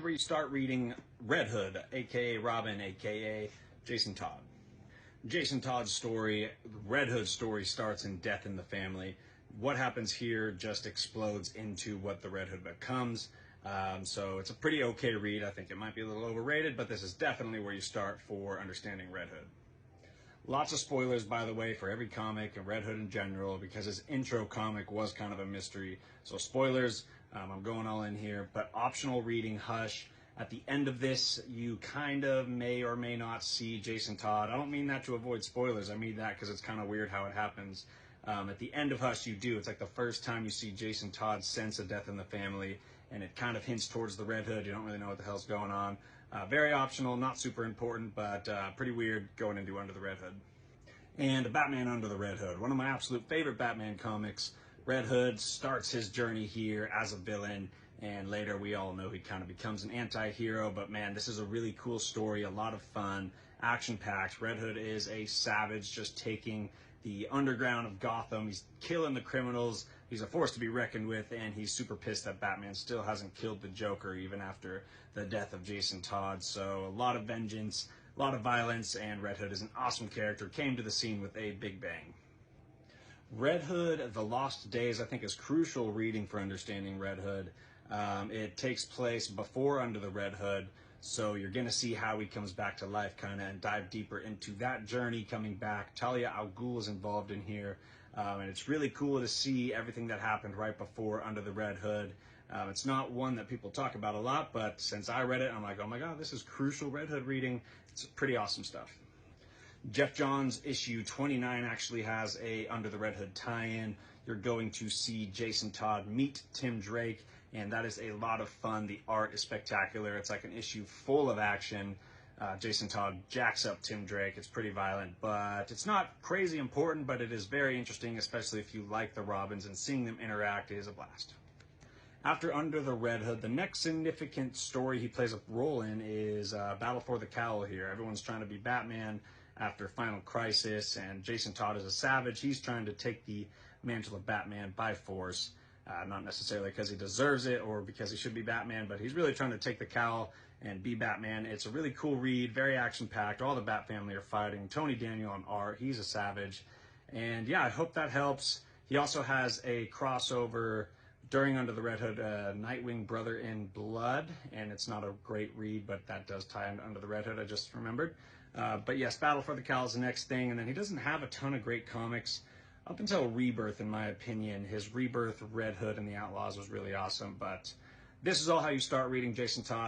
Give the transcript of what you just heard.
Where you start reading Red Hood, aka Robin, aka Jason Todd. Jason Todd's story, Red Hood's story, starts in Death in the Family. What happens here just explodes into what the Red Hood becomes. So it's a pretty okay read. I think it might be a little overrated, but this is definitely where you start for understanding Red Hood. Lots of spoilers, by the way, for every comic and Red Hood in general, because his intro comic was kind of a mystery. So spoilers, I'm going all in here, but optional reading, hush. At the end of this, you kind of may or may not see Jason Todd. I don't mean that to avoid spoilers. I mean that because it's kind of weird how it happens. At the end of Hush, you do. It's like the first time you see Jason Todd sense a death in the family, and it kind of hints towards the Red Hood. You don't really know what the hell's going on. Very optional, not super important, but pretty weird going into Under the Red Hood. And Batman Under the Red Hood, one of my absolute favorite Batman comics. Red Hood starts his journey here as a villain, and later we all know he kind of becomes an anti-hero, but man, this is a really cool story, a lot of fun, action-packed. Red Hood is a savage, just taking the underground of Gotham. He's killing the criminals. He's a force to be reckoned with, and he's super pissed that Batman still hasn't killed the Joker even after the death of Jason Todd. So a lot of vengeance, a lot of violence, and Red Hood is an awesome character. Came to the scene with a big bang. Red Hood, The Lost Days, I think is crucial reading for understanding Red Hood. It takes place before Under the Red Hood, so you're going to see how he comes back to life kind of and dive deeper into that journey coming back. Talia al Ghul is involved in here, and it's really cool to see everything that happened right before Under the Red Hood. It's not one that people talk about a lot, but since I read it, I'm like, oh my god, this is crucial Red Hood reading. It's pretty awesome stuff. Jeff Johns issue 29 actually has a Under the Red Hood tie-in. You're going to see Jason Todd meet Tim Drake, and that is a lot of fun. The art is spectacular. It's like an issue full of action. Jason Todd jacks up Tim Drake. It's pretty violent, but it's not crazy important, but it is very interesting, especially if you like the Robins, and seeing them interact is a blast. After Under the Red Hood, the next significant story he plays a role in is Battle for the Cowl here. Everyone's trying to be Batman after Final Crisis, and Jason Todd is a savage. He's trying to take the mantle of Batman by force, not necessarily because he deserves it or because he should be Batman, but he's really trying to take the cowl and be Batman. It's a really cool read, very action-packed. All the Bat family are fighting. Tony Daniel on art, he's a savage. And yeah, I hope that helps. He also has a crossover during Under the Red Hood, Nightwing Brother in Blood, and it's not a great read, but that does tie into Under the Red Hood, I just remembered. But yes, Battle for the Cowl is the next thing, and then he doesn't have a ton of great comics up until Rebirth, in my opinion. His Rebirth, Red Hood, and the Outlaws was really awesome, but this is all how you start reading Jason Todd.